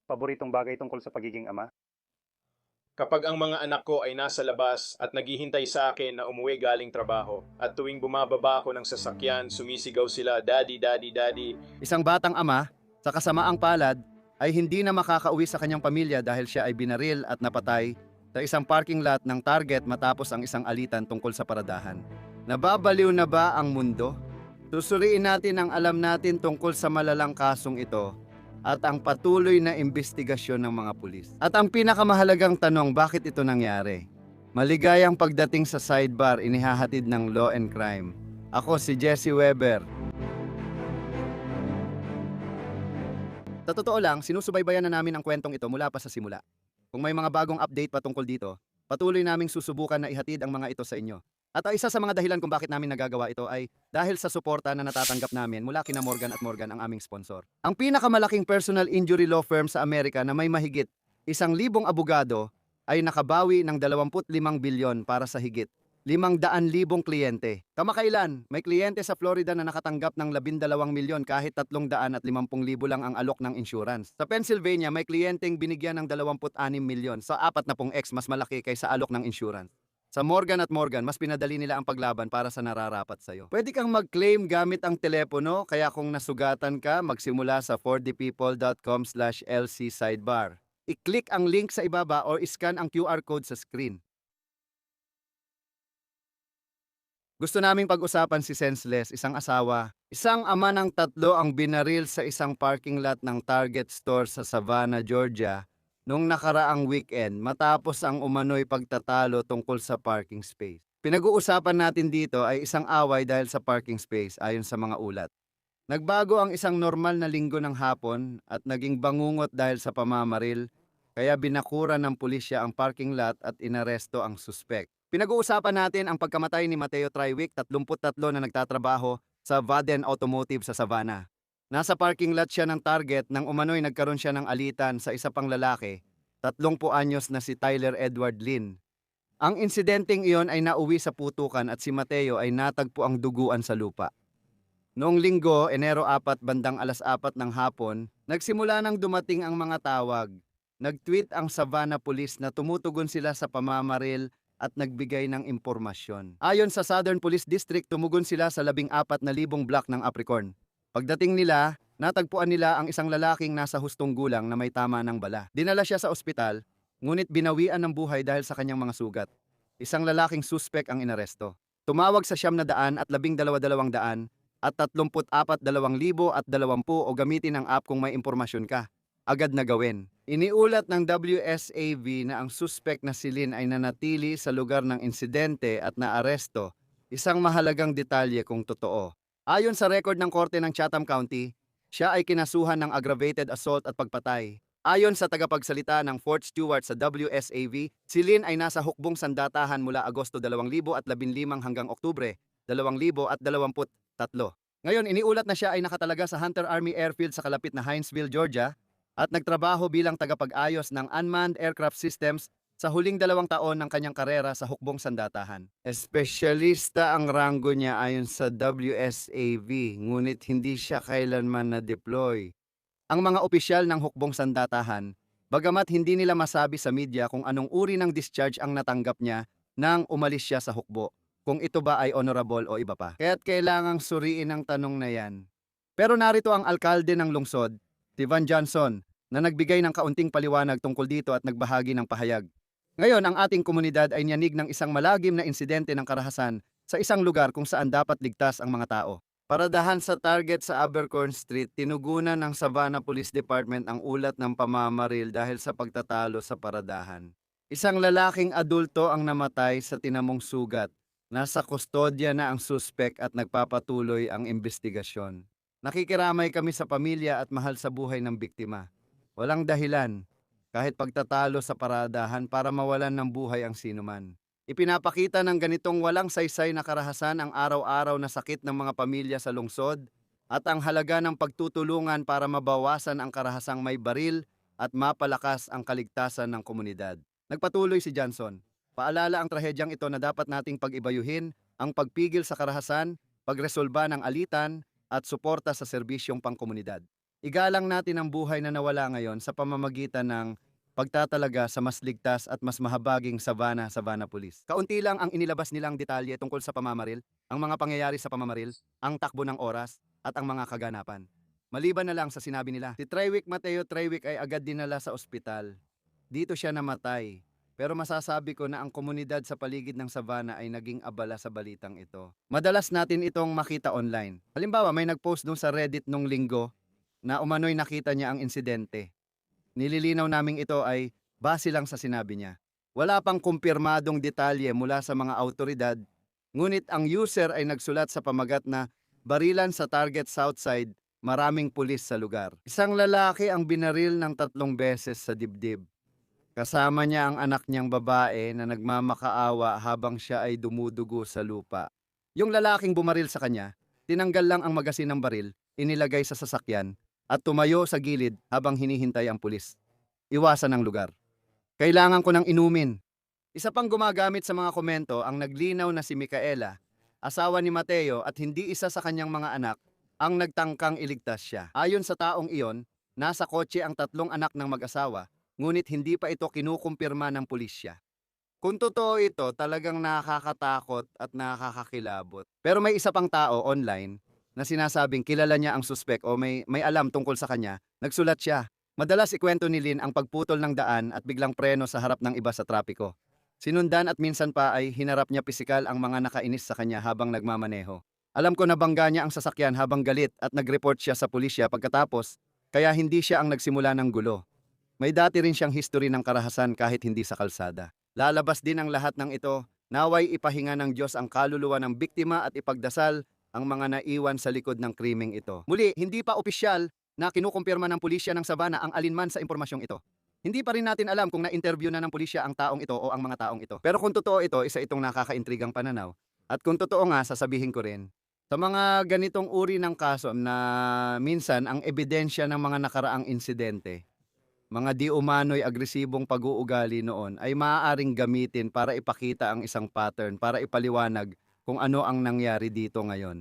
paboritong bagay tungkol sa pagiging ama? Kapag ang mga anak ko ay nasa labas at naghihintay sa akin na umuwi galing trabaho, at tuwing bumababa ako ng sasakyan, sumisigaw sila, "Daddy, Daddy, Daddy." Isang batang ama, sa kasamaang palad, ay hindi na makakauwi sa kanyang pamilya dahil siya ay binaril at napatay sa isang parking lot ng Target matapos ang isang alitan tungkol sa paradahan. Nababaliw na ba ang mundo? Susuriin natin ang alam natin tungkol sa malalang kasong ito at ang patuloy na investigasyon ng mga pulis. At ang pinakamahalagang tanong, bakit ito nangyari? Maligayang pagdating sa sidebar inihahatid ng Law and Crime. Ako si Jesse Weber. Sa totoo lang, sinusubaybayan na namin ang kwentong ito mula pa sa simula. Kung may mga bagong update patungkol dito, patuloy naming susubukan na ihatid ang mga ito sa inyo. At isa sa mga dahilan kung bakit namin nagagawa ito ay dahil sa suporta na natatanggap namin mula kina Morgan & Morgan ang aming sponsor. Ang pinakamalaking personal injury law firm sa Amerika na may mahigit 1,000 abogado ay nakabawi ng 25 bilyon para sa higit 500,000 kliyente. Kamakailan, may kliyente sa Florida na nakatanggap ng 12 milyon kahit 350,000 lang ang alok ng insurance. Sa Pennsylvania, may kliyenteng binigyan ng 26 milyon sa 40x mas malaki kaysa alok ng insurance. Sa Morgan & Morgan, mas pinadali nila ang paglaban para sa nararapat sa'yo. Pwede kang mag-claim gamit ang telepono, kaya kung nasugatan ka, magsimula sa 4dpeople.com/LC sidebar. I-click ang link sa ibaba o iscan ang QR code sa screen. Gusto naming pag-usapan si Senseless, isang asawa. Isang ama ng 3 ang binaril sa isang parking lot ng Target store sa Savannah, Georgia, nung nakaraang weekend matapos ang umano'y pagtatalo tungkol sa parking space. Pinag-uusapan natin dito ay isang away dahil sa parking space ayon sa mga ulat. Nagbago ang isang normal na linggo ng hapon at naging bangungot dahil sa pamamaril, kaya binakura ng pulisya ang parking lot at inaresto ang suspect. Pinag-uusapan natin ang pagkamatay ni Mateo Triwick, 33 na nagtatrabaho sa Vaden Automotive sa Savannah. Nasa parking lot siya ng Target nang umano'y nagkaroon siya ng alitan sa isa pang lalaki, 30 anyos na si Tyler Edward Lin. Ang insidenteng iyon ay nauwi sa putukan at si Mateo ay natagpo ang duguan sa lupa. Noong linggo, Enero 4, bandang 4:00 ng hapon, nagsimula nang dumating ang mga tawag. Nag-tweet ang Savannah Police na tumutugon sila sa pamamaril at nagbigay ng impormasyon. Ayon sa Southern Police District, tumugon sila sa 14,000 block ng Apricorn. Pagdating nila, natagpuan nila ang isang lalaking nasa hustong gulang na may tama ng bala. Dinala siya sa ospital, ngunit binawian ng buhay dahil sa kanyang mga sugat. Isang lalaking suspek ang inaresto. Tumawag sa 900 at 12,200 at 34,220 o gamitin ang app kung may impormasyon ka. Agad na gawin. Iniulat ng WSAV na ang suspect na si Lin ay nanatili sa lugar ng insidente at naaresto, isang mahalagang detalye kung totoo. Ayon sa record ng korte ng Chatham County, siya ay kinasuhan ng aggravated assault at pagpatay. Ayon sa tagapagsalita ng Fort Stewart sa WSAV, si Lin ay nasa hukbong sandatahan mula Agosto 2015 hanggang Oktubre 2023. Ngayon, iniulat na siya ay nakatalaga sa Hunter Army Airfield sa kalapit na Hinesville, Georgia, at nagtrabaho bilang tagapag-ayos ng unmanned aircraft systems sa huling 2 taon ng kanyang karera sa hukbong sandatahan. Espesyalista ang ranggo niya ayon sa WSAV, ngunit hindi siya kailanman na-deploy. Ang mga opisyal ng hukbong sandatahan, bagamat hindi nila masabi sa media kung anong uri ng discharge ang natanggap niya nang umalis siya sa hukbo, kung ito ba ay honorable o iba pa. Kaya't kailangang suriin ang tanong na yan. Pero narito ang alkalde ng lungsod, si Van Johnson, na nagbigay ng kaunting paliwanag tungkol dito at nagbahagi ng pahayag. Ngayon, ang ating komunidad ay niyanig ng isang malagim na insidente ng karahasan sa isang lugar kung saan dapat ligtas ang mga tao. Paradahan sa Target sa Abercorn Street, tinugunan ng Savannah Police Department ang ulat ng pamamaril dahil sa pagtatalo sa paradahan. Isang lalaking adulto ang namatay sa tinamong sugat. Nasa kustodya na ang suspek at nagpapatuloy ang investigasyon. Nakikiramay kami sa pamilya at mahal sa buhay ng biktima. Walang dahilan, kahit pagtatalo sa paradahan para mawalan ng buhay ang sinuman. Ipinapakita ng ganitong walang saysay na karahasan ang araw-araw na sakit ng mga pamilya sa lungsod at ang halaga ng pagtutulungan para mabawasan ang karahasang may baril at mapalakas ang kaligtasan ng komunidad. Nagpatuloy si Johnson. Paalala ang trahedyang ito na dapat nating pag-ibayuhin ang pagpigil sa karahasan, pagresolba ng alitan, at suporta sa serbisyong pangkomunidad. Igalang natin ang buhay na nawala ngayon sa pamamagitan ng pagtatalaga sa mas ligtas at mas mahabaging Savannah Police. Kaunti lang ang inilabas nilang detalye tungkol sa pamamaril, ang mga pangyayari sa pamamaril, ang takbo ng oras, at ang mga kaganapan. Maliban na lang sa sinabi nila, si Mateo Triwick ay agad dinala sa ospital. Dito siya namatay. Pero masasabi ko na ang komunidad sa paligid ng Savannah ay naging abala sa balitang ito. Madalas natin itong makita online. Halimbawa, may nagpost dun sa Reddit nung linggo na umano'y nakita niya ang insidente. Nililinaw naming ito ay base lang sa sinabi niya. Wala pang kumpirmadong detalye mula sa mga autoridad, ngunit ang user ay nagsulat sa pamagat na barilan sa Target Southside, maraming pulis sa lugar. Isang lalaki ang binaril ng 3 beses sa dibdib. Kasama niya ang anak niyang babae na nagmamakaawa habang siya ay dumudugo sa lupa. Yung lalaking bumaril sa kanya, tinanggal lang ang magasin ng baril, inilagay sa sasakyan, at tumayo sa gilid habang hinihintay ang pulis. Iwasan ang lugar. Kailangan ko ng inumin. Isa pang gumagamit sa mga komento ang naglinaw na si Micaela, asawa ni Mateo at hindi isa sa kanyang mga anak, ang nagtangkang iligtas siya. Ayon sa taong iyon, nasa kotse ang 3 anak ng mag-asawa, ngunit hindi pa ito kinukumpirma ng pulisya. Kung totoo ito, talagang nakakatakot at nakakakilabot. Pero may isa pang tao online na sinasabing kilala niya ang suspek o may alam tungkol sa kanya, nagsulat siya. Madalas ikwento ni Lynn ang pagputol ng daan at biglang preno sa harap ng iba sa trapiko. Sinundan at minsan pa ay hinarap niya pisikal ang mga nakainis sa kanya habang nagmamaneho. Alam ko na bangga niya ang sasakyan habang galit at nag-report siya sa pulisya pagkatapos, kaya hindi siya ang nagsimula ng gulo. May dati rin siyang history ng karahasan kahit hindi sa kalsada. Lalabas din ang lahat ng ito, naway ipahinga ng Diyos ang kaluluwa ng biktima at ipagdasal ang mga naiwan sa likod ng krimeng ito. Muli, hindi pa opisyal na kinukumpirma ng pulisya ng Savannah ang alinman sa impormasyong ito. Hindi pa rin natin alam kung na-interview na ng pulisya ang taong ito o ang mga taong ito. Pero kung totoo ito, isa itong nakakaintrigang pananaw. At kung totoo nga, sasabihin ko rin, sa mga ganitong uri ng kaso na minsan ang ebidensya ng mga nakaraang insidente, mga di umano'y agresibong pag-uugali noon ay maaaring gamitin para ipakita ang isang pattern, para ipaliwanag kung ano ang nangyari dito ngayon.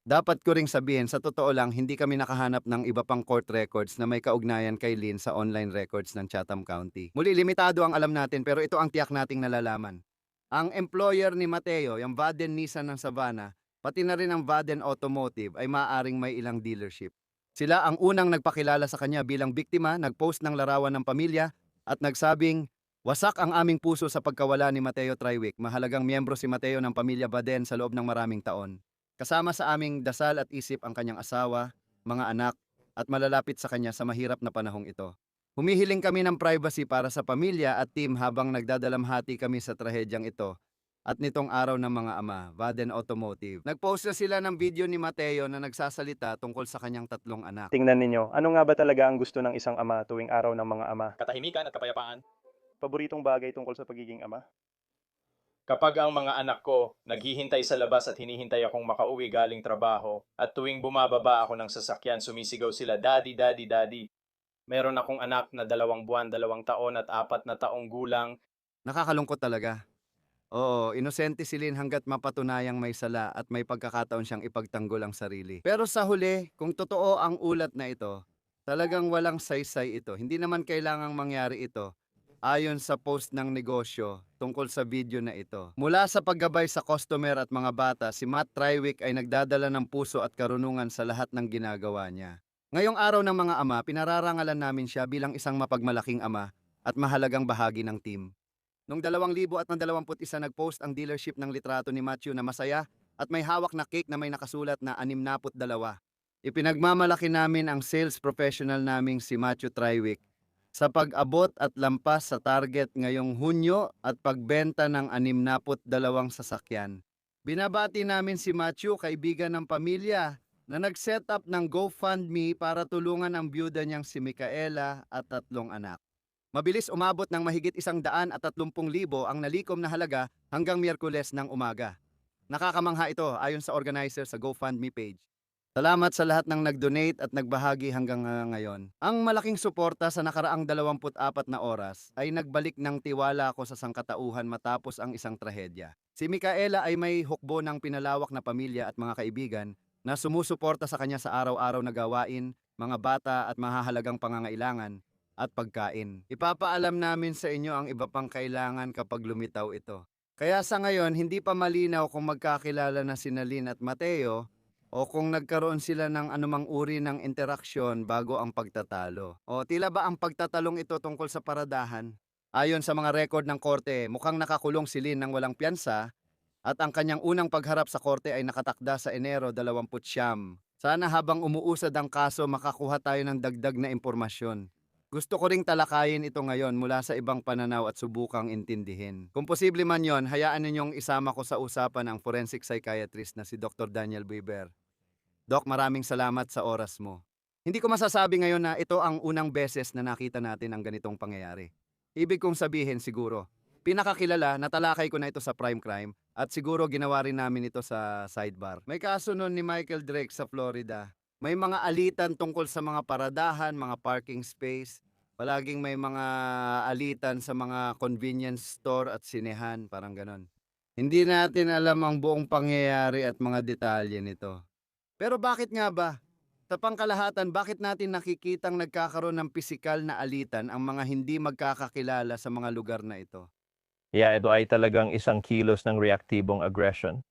Dapat ko ring sabihin, sa totoo lang, hindi kami nakahanap ng iba pang court records na may kaugnayan kay Lynn sa online records ng Chatham County. Muli, limitado ang alam natin pero ito ang tiyak nating nalalaman. Ang employer ni Mateo, yung Vaden Nissan ng Savannah, pati na rin ang Vaden Automotive ay maaaring may ilang dealership. Sila ang unang nagpakilala sa kanya bilang biktima, nagpost ng larawan ng pamilya at nagsabing, "Wasak ang aming puso sa pagkawala ni Mateo Triwick. Mahalagang miyembro si Mateo ng pamilya Baden sa loob ng maraming taon. Kasama sa aming dasal at isip ang kanyang asawa, mga anak, at malalapit sa kanya sa mahirap na panahong ito. Humihiling kami ng privacy para sa pamilya at team habang nagdadalamhati kami sa trahedyang ito. At nitong araw ng mga ama, Vaden Automotive." Nagpost na sila ng video ni Mateo na nagsasalita tungkol sa kanyang 3 anak. Tingnan ninyo, ano nga ba talaga ang gusto ng isang ama tuwing araw ng mga ama? Katahimikan at kapayapaan. Paboritong bagay tungkol sa pagiging ama? Kapag ang mga anak ko naghihintay sa labas at hinihintay akong makauwi galing trabaho at tuwing bumababa ako ng sasakyan sumisigaw sila, "Daddy, Daddy, Daddy." Meron akong anak na 2 buwan, 2 taon at 4 na taong gulang. Nakakalungkot talaga. Oo, inosente si Lynn hanggat mapatunayang may sala at may pagkakataon siyang ipagtanggol ang sarili. Pero sa huli, kung totoo ang ulat na ito, talagang walang saysay ito. Hindi naman kailangang mangyari ito ayon sa post ng negosyo tungkol sa video na ito. Mula sa paggabay sa customer at mga bata, si Matt Triwick ay nagdadala ng puso at karunungan sa lahat ng ginagawa niya. Ngayong araw ng mga ama, pinararangalan namin siya bilang isang mapagmalaking ama at mahalagang bahagi ng team. Noong 2021 nag-post ang dealership ng litrato ni Matthew na masaya at may hawak na cake na may nakasulat na 62. Ipinagmamalaki namin ang sales professional naming si Matthew Triwick sa pag-abot at lampas sa target ngayong Hunyo at pagbenta ng 62 sasakyan. Binabati namin si Matthew, kaibigan ng pamilya, na nag-set up ng GoFundMe para tulungan ang byuda niyang si Micaela at 3 anak. Mabilis umabot ng mahigit 130,000 ang nalikom na halaga hanggang Miyerkules ng umaga. Nakakamangha ito ayon sa organizer sa GoFundMe page. Salamat sa lahat ng nag-donate at nagbahagi hanggang ngayon. Ang malaking suporta sa nakaraang 24 na oras ay nagbalik ng tiwala ko sa sangkatauhan matapos ang isang trahedya. Si Micaela ay may hukbo ng pinalawak na pamilya at mga kaibigan na sumusuporta sa kanya sa araw-araw na gawain, mga bata at mahahalagang pangangailangan at pagkain. Ipapaalam namin sa inyo ang iba pang kailangan kapag lumitaw ito. Kaya sa ngayon, hindi pa malinaw kung magkakilala na sina Lynn at Mateo o kung nagkaroon sila ng anumang uri ng interaksyon bago ang pagtatalo. O tila ba ang pagtatalong ito tungkol sa paradahan? Ayon sa mga rekord ng korte, mukhang nakakulong si Lynn ng walang piyansa at ang kanyang unang pagharap sa korte ay nakatakda sa Enero 29. Sana habang umuusad ang kaso makakuha tayo ng dagdag na impormasyon. Gusto ko ring talakayin ito ngayon mula sa ibang pananaw at subukang intindihin. Kung posible man yon, hayaan ninyong isama ko sa usapan ang forensic psychiatrist na si Dr. Daniel Weber. Doc, maraming salamat sa oras mo. Hindi ko masasabi ngayon na ito ang unang beses na nakita natin ang ganitong pangyayari. Ibig kong sabihin siguro, pinakakilala, natalakay ko na ito sa Prime Crime at siguro ginawa rin namin ito sa sidebar. May kaso nun ni Michael Drake sa Florida. May mga alitan tungkol sa mga paradahan, mga parking space. Palaging may mga alitan sa mga convenience store at sinehan, parang ganon. Hindi natin alam ang buong pangyayari at mga detalye nito. Pero bakit nga ba? Sa pangkalahatan, bakit natin nakikitang nagkakaroon ng pisikal na alitan ang mga hindi magkakakilala sa mga lugar na ito? Yeah, ito ay talagang isang kilos ng reaktibong aggression.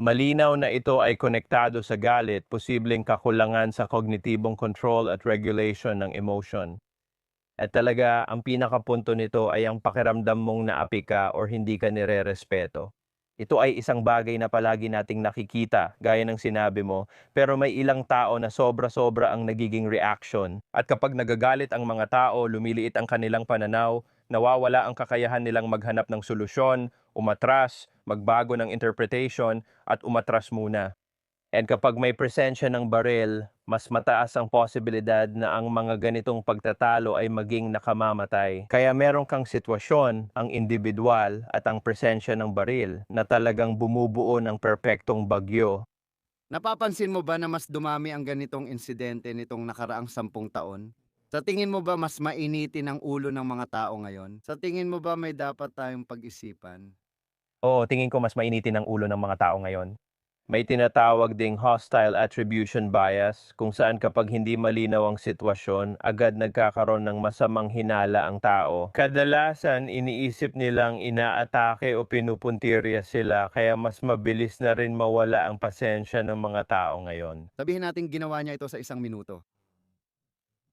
Malinaw na ito ay konektado sa galit, posibleng kakulangan sa kognitibong control at regulation ng emotion. At talaga, ang pinakapunto nito ay ang pakiramdam mong naapi ka or hindi ka nire-respeto. Ito ay isang bagay na palagi nating nakikita, gaya ng sinabi mo, pero may ilang tao na sobra-sobra ang nagiging reaction. At kapag nagagalit ang mga tao, lumiliit ang kanilang pananaw, nawawala ang kakayahan nilang maghanap ng solusyon, umatras, magbago ng interpretation, at umatras muna. And kapag may presensya ng baril, mas mataas ang posibilidad na ang mga ganitong pagtatalo ay maging nakamamatay. Kaya meron kang sitwasyon, ang individual at ang presensya ng baril na talagang bumubuo ng perpektong bagyo. Napapansin mo ba na mas dumami ang ganitong insidente nitong nakaraang 10 taon? Sa tingin mo ba mas mainitin ang ulo ng mga tao ngayon? Sa tingin mo ba may dapat tayong pag-isipan? Oo, tingin ko mas mainitin ang ulo ng mga tao ngayon. May tinatawag ding hostile attribution bias kung saan kapag hindi malinaw ang sitwasyon, agad nagkakaroon ng masamang hinala ang tao. Kadalasan, iniisip nilang inaatake o pinupuntirya sila kaya mas mabilis na rin mawala ang pasensya ng mga tao ngayon. Sabihin natin ginawa niya ito sa 1 minuto.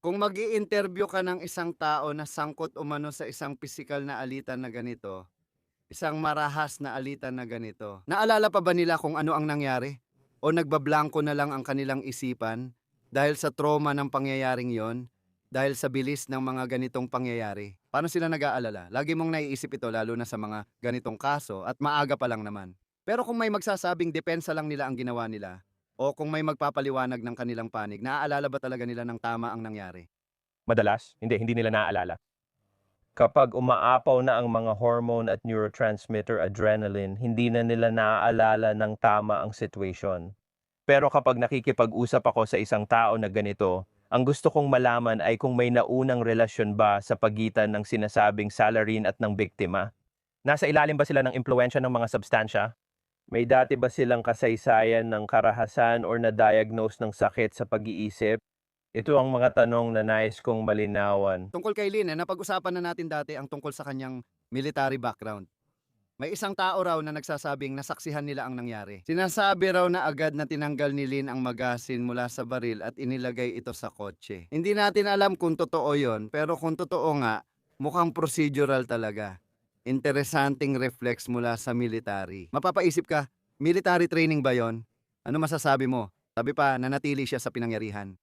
Kung mag-i-interview ka ng isang tao na sangkot umano sa isang pisikal na alitan na ganito, isang marahas na alitan na ganito, naalala pa ba nila kung ano ang nangyari? O nagbablangko na lang ang kanilang isipan dahil sa trauma ng pangyayaring yon? Dahil sa bilis ng mga ganitong pangyayari? Paano sila nag-aalala? Lagi mong naiisip ito lalo na sa mga ganitong kaso at maaga pa lang naman. Pero kung may magsasabing depensa lang nila ang ginawa nila, o kung may magpapaliwanag ng kanilang panig, naaalala ba talaga nila ng tama ang nangyari? Madalas, hindi nila naaalala. Kapag umaapaw na ang mga hormone at neurotransmitter adrenaline, hindi na nila naaalala ng tama ang situation. Pero kapag nakikipag-usap ako sa isang tao na ganito, ang gusto kong malaman ay kung may naunang relasyon ba sa pagitan ng sinasabing salarin at ng biktima. Nasa ilalim ba sila ng impluensya ng mga substansya? May dati ba silang kasaysayan ng karahasan or na-diagnose ng sakit sa pag-iisip? Ito ang mga tanong na nais kong malinawan. Tungkol kay Lynn, napag-usapan na natin dati ang tungkol sa kanyang military background. May isang tao raw na nagsasabing nasaksihan nila ang nangyari. Sinasabi raw na agad na tinanggal ni Lynn ang magasin mula sa baril at inilagay ito sa kotse. Hindi natin alam kung totoo yon, pero kung totoo nga, mukhang procedural talaga. Interesanting reflex mula sa military. Mapapaisip ka, military training ba yon? Ano masasabi mo? Sabi pa, nanatili siya sa pinangyarihan.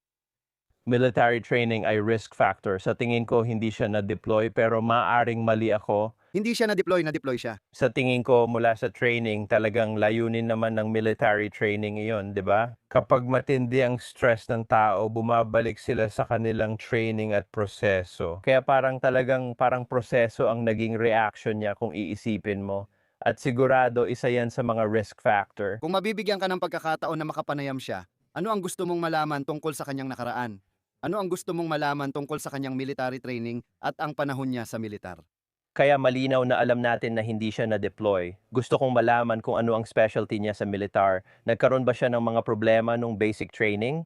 Military training ay risk factor. Sa tingin ko, hindi siya na-deploy pero maaring mali ako. Hindi siya na-deploy siya. Sa tingin ko, mula sa training, talagang layunin naman ng military training iyon, di ba? Kapag matindi ang stress ng tao, bumabalik sila sa kanilang training at proseso. Kaya parang proseso ang naging reaction niya kung iisipin mo. At sigurado, isa yan sa mga risk factor. Kung mabibigyan ka ng pagkakataon na makapanayam siya, ano ang gusto mong malaman tungkol sa kanyang nakaraan? Ano ang gusto mong malaman tungkol sa kanyang military training at ang panahon niya sa militar? Kaya malinaw na alam natin na hindi siya na-deploy. Gusto kong malaman kung ano ang specialty niya sa militar. Nagkaroon ba siya ng mga problema nung basic training?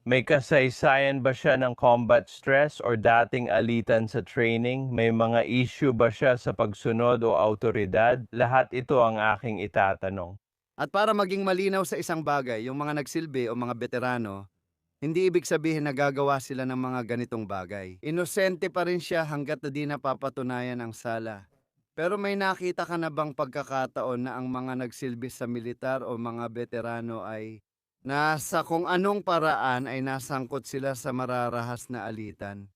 May kasaysayan ba siya ng combat stress or dating alitan sa training? May mga issue ba siya sa pagsunod o autoridad? Lahat ito ang aking itatanong. At para maging malinaw sa isang bagay, yung mga nagsilbi o mga veterano, hindi ibig sabihin na gagawa sila ng mga ganitong bagay. Inosente pa rin siya hanggat na di napapatunayan ang sala. Pero may nakita ka na bang pagkakataon na ang mga nagsilbi sa militar o mga veterano ay nasa kung anong paraan ay nasangkot sila sa mararahas na alitan?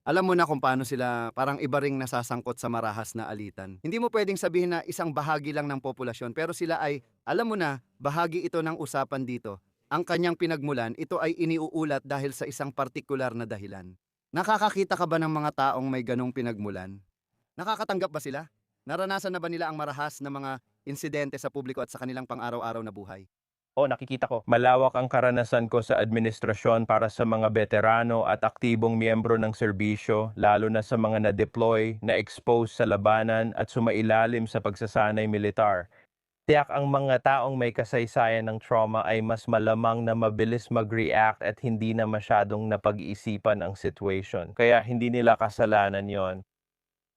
Alam mo na kung paano sila parang iba ring nasasangkot sa marahas na alitan. Hindi mo pwedeng sabihin na isang bahagi lang ng populasyon, pero sila ay, alam mo na, bahagi ito ng usapan dito. Ang kanyang pinagmulan, ito ay iniuulat dahil sa isang partikular na dahilan. Nakakakita ka ba ng mga taong may ganong pinagmulan? Nakakatanggap ba sila? Naranasan na ba nila ang marahas na mga insidente sa publiko at sa kanilang pang-araw-araw na buhay? O, nakikita ko. Malawak ang karanasan ko sa administrasyon para sa mga veterano at aktibong miyembro ng serbisyo, lalo na sa mga na-deploy, na-expose sa labanan at sumailalim sa pagsasanay militar. Tiyak ang mga taong may kasaysayan ng trauma ay mas malamang na mabilis mag-react at hindi na masyadong napag-iisipan ang situation. Kaya hindi nila kasalanan yon.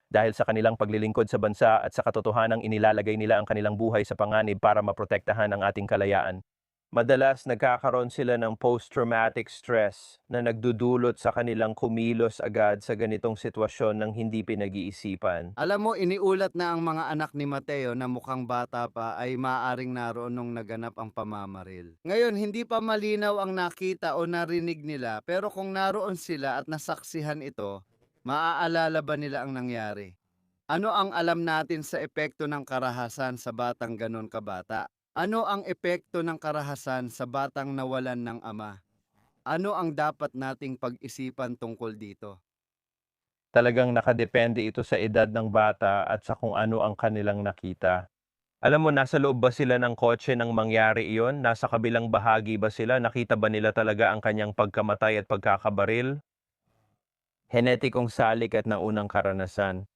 Dahil sa kanilang paglilingkod sa bansa at sa katotohanang inilalagay nila ang kanilang buhay sa panganib para maprotektahan ang ating kalayaan. Madalas nagkakaroon sila ng post-traumatic stress na nagdudulot sa kanilang kumilos agad sa ganitong sitwasyon ng hindi pinag-iisipan. Alam mo, iniulat na ang mga anak ni Mateo na mukhang bata pa ay maaring naroon nung naganap ang pamamaril. Ngayon, hindi pa malinaw ang nakita o narinig nila, pero kung naroon sila at nasaksihan ito, maaalala ba nila ang nangyari? Ano ang alam natin sa epekto ng karahasan sa batang ganon kabata? Ano ang epekto ng karahasan sa batang nawalan ng ama? Ano ang dapat nating pag-isipan tungkol dito? Talagang nakadepende ito sa edad ng bata at sa kung ano ang kanilang nakita. Alam mo, nasa loob ba sila ng kotse nang mangyari iyon? Nasa kabilang bahagi ba sila? Nakita ba nila talaga ang kanyang pagkamatay at pagkakabaril? Henetikong salik at naunang karanasan.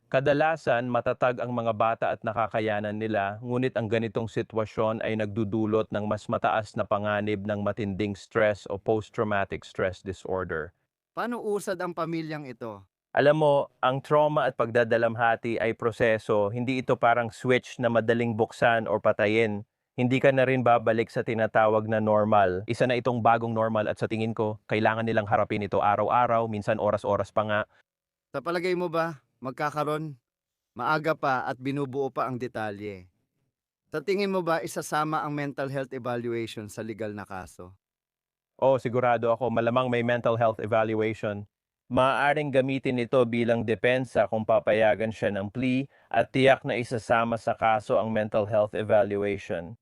Kadalasan, matatag ang mga bata at nakakayanan nila, ngunit ang ganitong sitwasyon ay nagdudulot ng mas mataas na panganib ng matinding stress o post-traumatic stress disorder. Paano usad ang pamilyang ito? Alam mo, ang trauma at pagdadalamhati ay proseso, hindi ito parang switch na madaling buksan o patayin. Hindi ka na rin babalik sa tinatawag na normal. Isa na itong bagong normal at sa tingin ko, kailangan nilang harapin ito araw-araw, minsan oras-oras pa nga. Sa palagay mo ba, magkakaroon? Maaga pa at binubuo pa ang detalye. Sa tingin mo ba isasama ang mental health evaluation sa legal na kaso? Oo, sigurado ako, malamang may mental health evaluation. Maaaring gamitin ito bilang depensa kung papayagan siya ng plea at tiyak na isasama sa kaso ang mental health evaluation.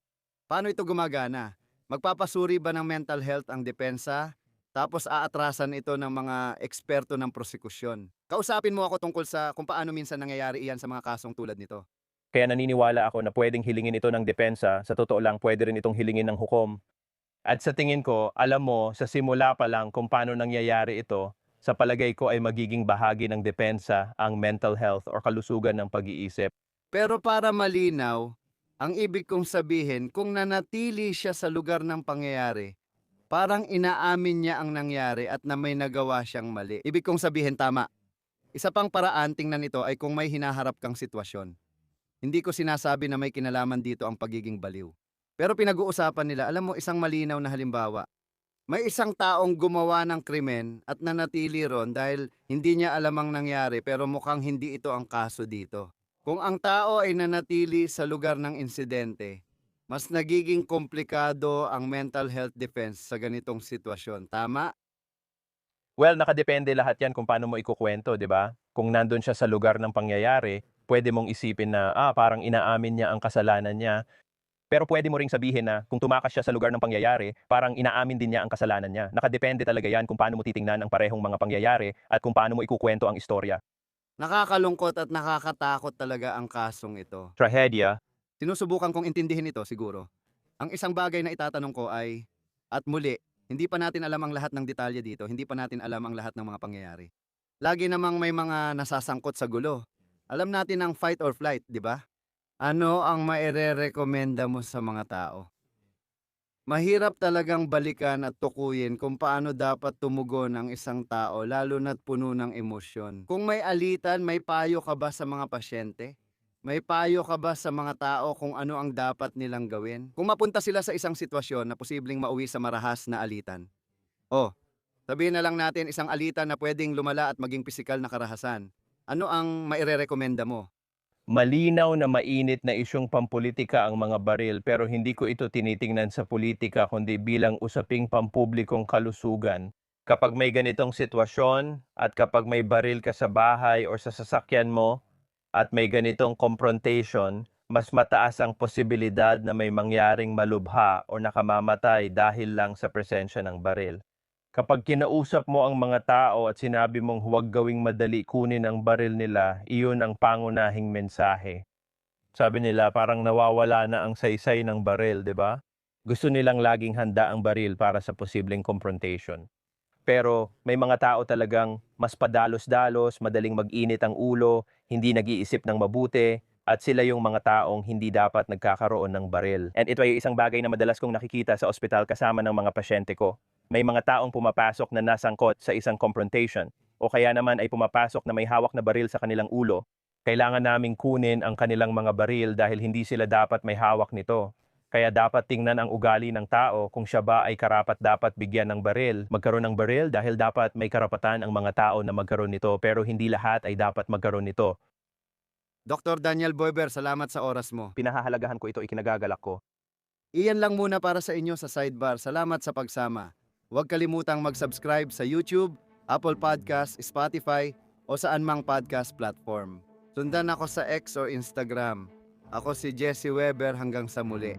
Paano ito gumagana? Magpapasuri ba ng mental health ang depensa? Tapos aatrasan ito ng mga eksperto ng prosekusyon. Kausapin mo ako tungkol sa kung paano minsan nangyayari iyan sa mga kasong tulad nito. Kaya naniniwala ako na pwedeng hilingin ito ng depensa, sa totoo lang pwede rin itong hilingin ng hukom. At sa tingin ko, alam mo, sa simula pa lang kung paano nangyayari ito, sa palagay ko ay magiging bahagi ng depensa ang mental health o kalusugan ng pag-iisip. Pero para malinaw, ang ibig kong sabihin, kung nanatili siya sa lugar ng pangyayari, parang inaamin niya ang nangyari at na may nagawa siyang mali. Ibig kong sabihin tama. Isa pang paraan tingnan ito ay kung may hinaharap kang sitwasyon. Hindi ko sinasabi na may kinalaman dito ang pagiging baliw. Pero pinag-uusapan nila, alam mo, isang malinaw na halimbawa. May isang taong gumawa ng krimen at nanatili ron dahil hindi niya alam ang nangyari pero mukhang hindi ito ang kaso dito. Kung ang tao ay nanatili sa lugar ng insidente, mas nagiging komplikado ang mental health defense sa ganitong sitwasyon. Tama? Well, nakadepende lahat yan kung paano mo ikukwento, di ba? Kung nandun siya sa lugar ng pangyayari, pwede mong isipin na, parang inaamin niya ang kasalanan niya. Pero pwede mo ring sabihin na kung tumakas siya sa lugar ng pangyayari, parang inaamin din niya ang kasalanan niya. Nakadepende talaga yan kung paano mo titingnan ang parehong mga pangyayari at kung paano mo ikukwento ang istorya. Nakakalungkot at nakakatakot talaga ang kasong ito. Trahedya. Sinusubukan kong intindihin ito siguro. Ang isang bagay na itatanong ko ay, at muli, hindi pa natin alam ang lahat ng detalye dito, hindi pa natin alam ang lahat ng mga pangyayari. Lagi namang may mga nasasangkot sa gulo. Alam natin ang fight or flight, di ba? Ano ang maire-recommenda mo sa mga tao? Mahirap talagang balikan at tukuyin kung paano dapat tumugon ang isang tao lalo na't puno ng emosyon. Kung may alitan, may payo ka ba sa mga pasyente? May payo ka ba sa mga tao kung ano ang dapat nilang gawin? Kung mapunta sila sa isang sitwasyon na posibleng mauwi sa marahas na alitan. Oh, sabihin na lang natin isang alitan na pwedeng lumala at maging pisikal na karahasan. Ano ang mairerekomenda mo? Malinaw na mainit na isyung pampolitika ang mga baril pero hindi ko ito tinitingnan sa politika kundi bilang usaping pampublikong kalusugan. Kapag may ganitong sitwasyon at kapag may baril ka sa bahay o sa sasakyan mo at may ganitong confrontation, mas mataas ang posibilidad na may mangyaring malubha o nakamamatay dahil lang sa presensya ng baril. Kapag kinausap mo ang mga tao at sinabi mong huwag gawing madali kunin ang baril nila, iyon ang pangunahing mensahe. Sabi nila parang nawawala na ang saysay ng baril, di ba? Gusto nilang laging handa ang baril para sa posibleng confrontation. Pero may mga tao talagang mas padalos-dalos, madaling mag-init ang ulo, hindi nag-iisip ng mabuti, at sila yung mga taong hindi dapat nagkakaroon ng baril. And ito ay isang bagay na madalas kong nakikita sa ospital kasama ng mga pasyente ko. May mga taong pumapasok na nasangkot sa isang confrontation o kaya naman ay pumapasok na may hawak na baril sa kanilang ulo. Kailangan naming kunin ang kanilang mga baril dahil hindi sila dapat may hawak nito. Kaya dapat tingnan ang ugali ng tao kung siya ba ay karapat dapat bigyan ng baril. Magkaroon ng baril dahil dapat may karapatan ang mga tao na magkaroon nito pero hindi lahat ay dapat magkaroon nito. Dr. Daniel Boyber, salamat sa oras mo. Pinahahalagahan ko ito, ikinagagalak ko. Iyan lang muna para sa inyo sa Sidebar. Salamat sa pagsama. Huwag kalimutang mag-subscribe sa YouTube, Apple Podcast, Spotify o saan mang podcast platform. Sundan ako sa X o Instagram. Ako si Jesse Weber hanggang sa muli.